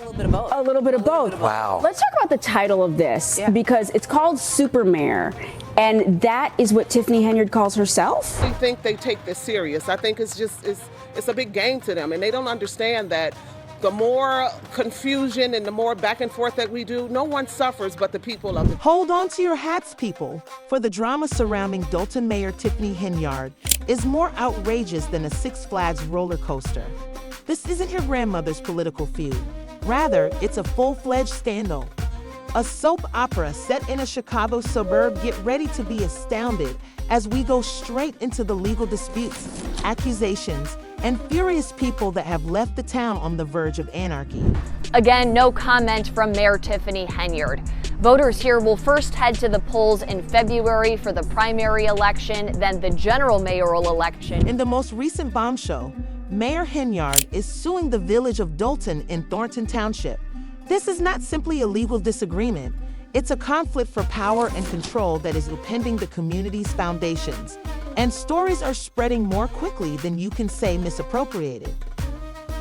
A little bit of both. A little bit of both. Wow. Let's talk about the title of this, because it's called Super Mayor, and that is what Tiffany Henyard calls herself. I think they take this serious. I think it's a big game to them, and they don't understand that the more confusion and the more back and forth that we do, no one suffers but the people of the... Hold on to your hats, people, for the drama surrounding Dolton Mayor Tiffany Henyard is more outrageous than a Six Flags roller coaster. This isn't your grandmother's political feud. Rather, it's a full-fledged scandal. A soap opera set in a Chicago suburb. Get ready to be astounded as we go straight into the legal disputes, accusations, and furious people that have left the town on the verge of anarchy. Again, no comment from Mayor Tiffany Henyard. Voters here will first head to the polls in February for the primary election, then the general mayoral election. In the most recent bombshell, Mayor Henyard is suing the village of Dolton in Thornton Township. This is not simply a legal disagreement. It's a conflict for power and control that is upending the community's foundations. And stories are spreading more quickly than you can say misappropriated.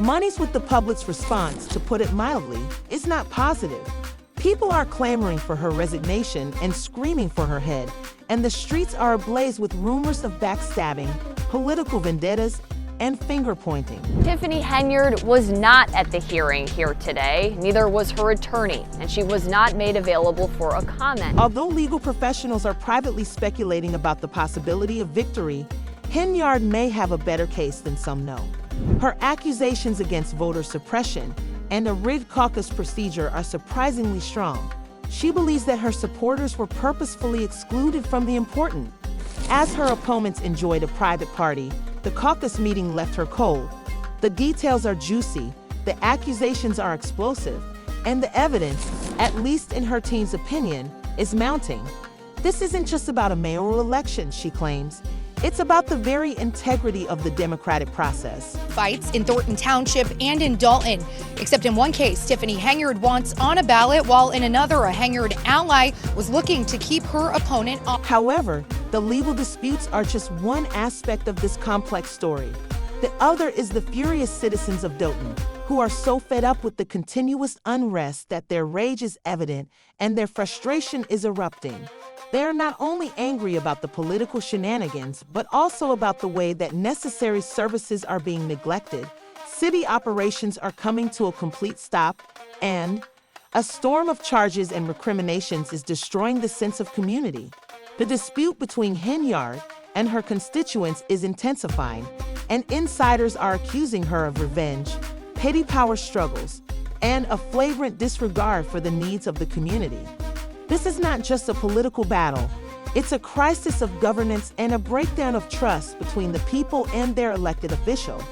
Money's with the public's response, to put it mildly, is not positive. People are clamoring for her resignation and screaming for her head, and the streets are ablaze with rumors of backstabbing, political vendettas, and finger-pointing. Tiffany Henyard was not at the hearing here today. Neither was her attorney, and she was not made available for a comment. Although legal professionals are privately speculating about the possibility of victory, Henyard may have a better case than some know. Her accusations against voter suppression and a rigged caucus procedure are surprisingly strong. She believes that her supporters were purposefully excluded from the important. As her opponents enjoyed a private party, the caucus meeting left her cold. The details are juicy, the accusations are explosive, and the evidence, at least in her team's opinion, is mounting. This isn't just about a mayoral election, she claims. It's about the very integrity of the democratic process. Fights in Thornton Township and in Dolton. Except in one case, Tiffany Henyard wants on a ballot, while in another, a Henyard ally was looking to keep her opponent off. However, the legal disputes are just one aspect of this complex story. The other is the furious citizens of Dolton, who are so fed up with the continuous unrest that their rage is evident and their frustration is erupting. They are not only angry about the political shenanigans, but also about the way that necessary services are being neglected, city operations are coming to a complete stop, and a storm of charges and recriminations is destroying the sense of community. The dispute between Henyard and her constituents is intensifying, and insiders are accusing her of revenge, petty power struggles, and a flagrant disregard for the needs of the community. This is not just a political battle. It's a crisis of governance and a breakdown of trust between the people and their elected official.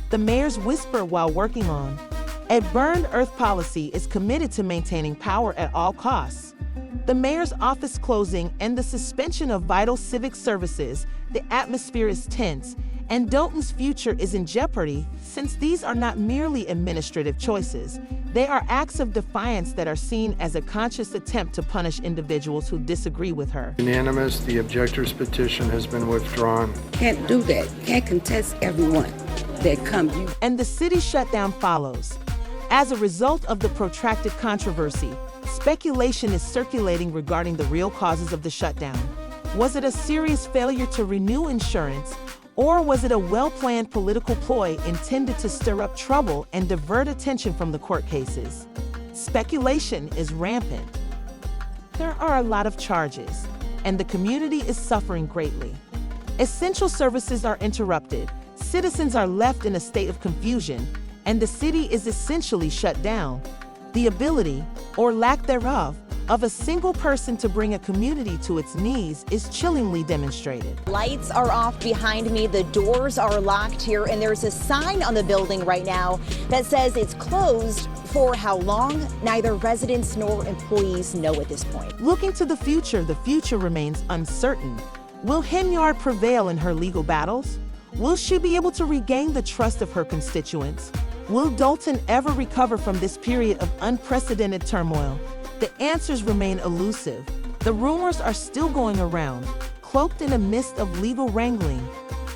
The mayor's whisper while working on a burned earth policy is committed to maintaining power at all costs. The mayor's office closing and the suspension of vital civic services, the atmosphere is tense, and Dolton's future is in jeopardy since these are not merely administrative choices. They are acts of defiance that are seen as a conscious attempt to punish individuals who disagree with her. Unanimous, the objector's petition has been withdrawn. Can't do that. Can't contest everyone that comes. And the city shutdown follows. As a result of the protracted controversy, speculation is circulating regarding the real causes of the shutdown. Was it a serious failure to renew insurance, or was it a well-planned political ploy intended to stir up trouble and divert attention from the court cases? Speculation is rampant. There are a lot of charges, and the community is suffering greatly. Essential services are interrupted, citizens are left in a state of confusion, and the city is essentially shut down. The ability, or lack thereof, of a single person to bring a community to its knees is chillingly demonstrated. Lights are off behind me, the doors are locked here, and there's a sign on the building right now that says it's closed. For how long, neither residents nor employees know at this point. Looking to the future remains uncertain. Will Henyard prevail in her legal battles? Will she be able to regain the trust of her constituents? Will Dolton ever recover from this period of unprecedented turmoil? The answers remain elusive. The rumors are still going around, cloaked in a mist of legal wrangling,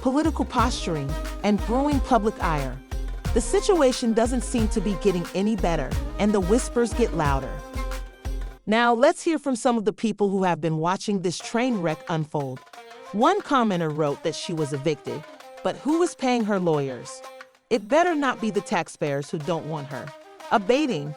political posturing, and brewing public ire. The situation doesn't seem to be getting any better, and the whispers get louder. Now, let's hear from some of the people who have been watching this train wreck unfold. One commenter wrote that she was evicted, but who is paying her lawyers? It better not be the taxpayers who don't want her. Abating.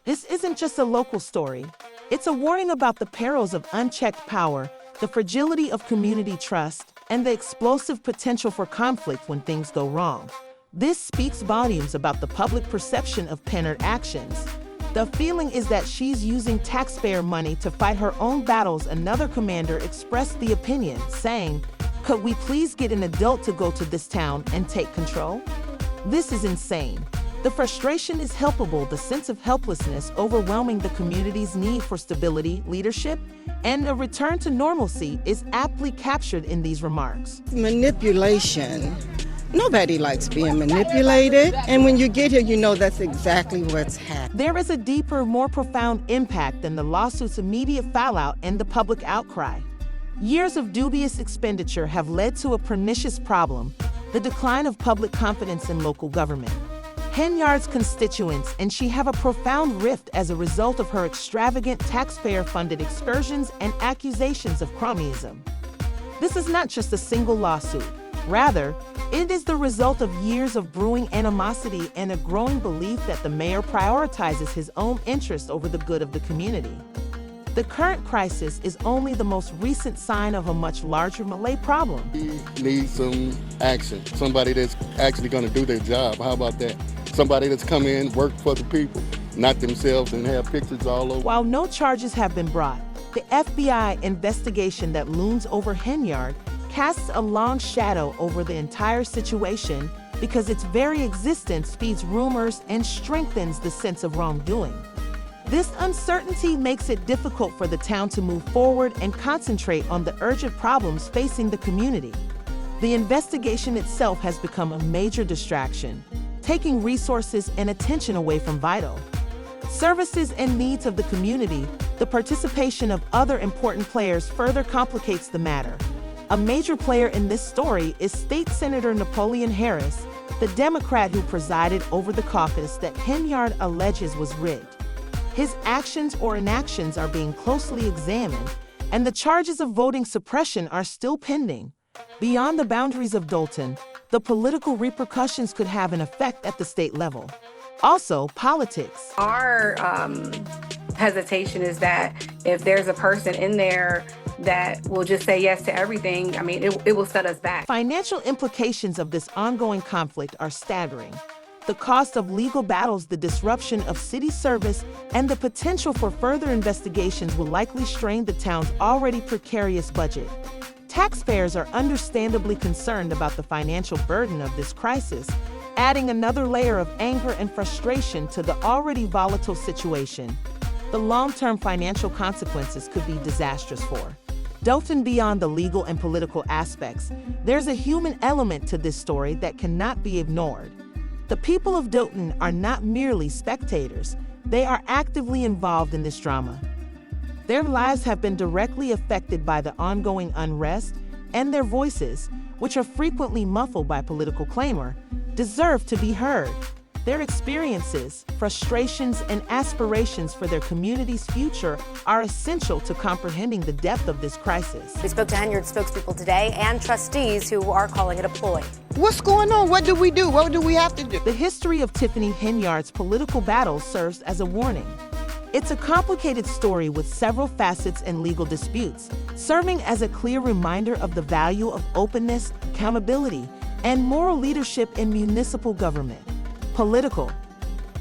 This isn't just a local story. It's a warning about the perils of unchecked power, the fragility of community trust, and the explosive potential for conflict when things go wrong. This speaks volumes about the public perception of Henyard actions. The feeling is that she's using taxpayer money to fight her own battles. Another commander expressed the opinion, saying, "Could we please get an adult to go to this town and take control?" This is insane. The frustration is palpable, the sense of helplessness overwhelming the community's need for stability, leadership, and a return to normalcy is aptly captured in these remarks. Manipulation. Nobody likes being manipulated, and when you get here, you know that's exactly what's happening. There is a deeper, more profound impact than the lawsuit's immediate fallout and the public outcry. Years of dubious expenditure have led to a pernicious problem, the decline of public confidence in local government. Henyard's constituents and she have a profound rift as a result of her extravagant taxpayer-funded excursions and accusations of cronyism. This is not just a single lawsuit. Rather, it is the result of years of brewing animosity and a growing belief that the mayor prioritizes his own interest over the good of the community. The current crisis is only the most recent sign of a much larger Malay problem. We need some action, somebody that's actually going to do their job. How about that? Somebody that's come in, work for the people, not themselves, and have pictures all over. While no charges have been brought, the FBI investigation that looms over Henyard casts a long shadow over the entire situation because its very existence feeds rumors and strengthens the sense of wrongdoing. This uncertainty makes it difficult for the town to move forward and concentrate on the urgent problems facing the community. The investigation itself has become a major distraction, taking resources and attention away from vital services and needs of the community. The participation of other important players further complicates the matter. A major player in this story is State Senator Napoleon Harris, the Democrat who presided over the caucus that Henyard alleges was rigged. His actions or inactions are being closely examined, and the charges of voting suppression are still pending. Beyond the boundaries of Dolton, the political repercussions could have an effect at the state level. Also, politics. Our hesitation is that if there's a person in there that will just say yes to everything, I mean, it will set us back. Financial implications of this ongoing conflict are staggering. The cost of legal battles, the disruption of city service, and the potential for further investigations will likely strain the town's already precarious budget. Taxpayers are understandably concerned about the financial burden of this crisis, adding another layer of anger and frustration to the already volatile situation. The long-term financial consequences could be disastrous for Dolton. Beyond the legal and political aspects, there's a human element to this story that cannot be ignored. The people of Dolton are not merely spectators, they are actively involved in this drama. Their lives have been directly affected by the ongoing unrest, and their voices, which are frequently muffled by political clamor, deserve to be heard. Their experiences, frustrations, and aspirations for their community's future are essential to comprehending the depth of this crisis. We spoke to Henyard spokespeople today and trustees who are calling it a ploy. What's going on? What do we do? What do we have to do? The history of Tiffany Henyard's political battles serves as a warning. It's a complicated story with several facets and legal disputes, serving as a clear reminder of the value of openness, accountability, and moral leadership in municipal government. Political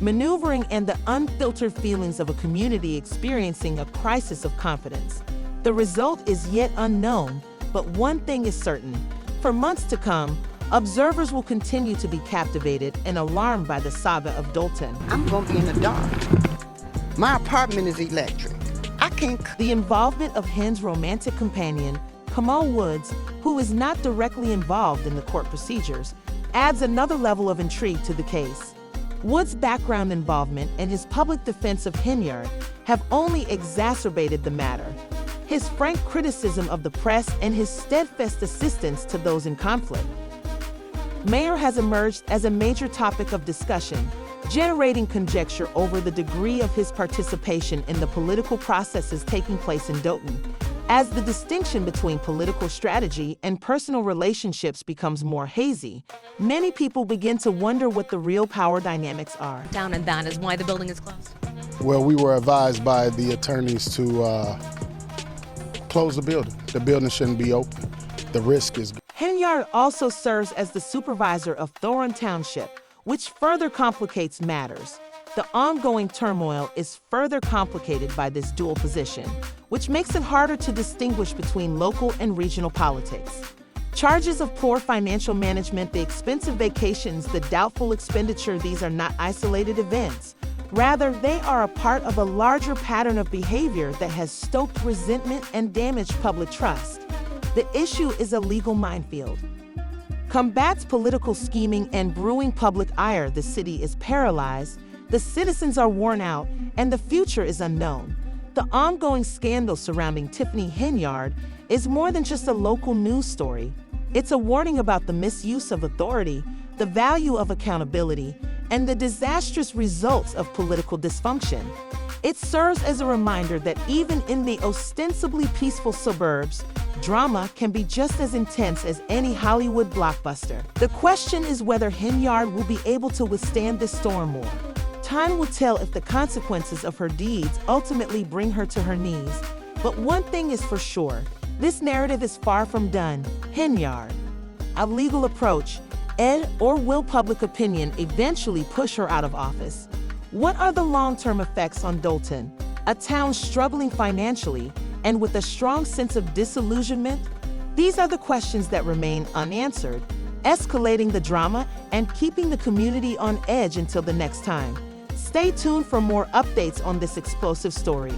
maneuvering and the unfiltered feelings of a community experiencing a crisis of confidence. The result is yet unknown, but one thing is certain. For months to come, observers will continue to be captivated and alarmed by the saga of Dolton. I'm going to be in the dark. My apartment is electric. I can't. The involvement of Hen's romantic companion, Kamal Woods, who is not directly involved in the court procedures, adds another level of intrigue to the case. Woods' background involvement and his public defense of Henyard have only exacerbated the matter. His frank criticism of the press and his steadfast assistance to those in conflict. mayor has emerged as a major topic of discussion, generating conjecture over the degree of his participation in the political processes taking place in Dolton. As the distinction between political strategy and personal relationships becomes more hazy, many people begin to wonder what the real power dynamics are. Down, and that is why the building is closed. Well, we were advised by the attorneys to close the building. The building shouldn't be open. The risk is. Henyard also serves as the supervisor of Dolton Township, which further complicates matters. The ongoing turmoil is further complicated by this dual position, which makes it harder to distinguish between local and regional politics. Charges of poor financial management, the expensive vacations, the doubtful expenditure, these are not isolated events. Rather, they are a part of a larger pattern of behavior that has stoked resentment and damaged public trust. The issue is a legal minefield. Combats political scheming and brewing public ire, the city is paralyzed, the citizens are worn out, and the future is unknown. The ongoing scandal surrounding Tiffany Henyard is more than just a local news story. It's a warning about the misuse of authority, the value of accountability, and the disastrous results of political dysfunction. It serves as a reminder that even in the ostensibly peaceful suburbs, drama can be just as intense as any Hollywood blockbuster. The question is whether Henyard will be able to withstand this storm more. Time will tell if the consequences of her deeds ultimately bring her to her knees. But one thing is for sure, this narrative is far from done. Henyard. A legal approach, or will public opinion eventually push her out of office? What are the long-term effects on Dolton, a town struggling financially and with a strong sense of disillusionment? These are the questions that remain unanswered, escalating the drama and keeping the community on edge until the next time. Stay tuned for more updates on this explosive story.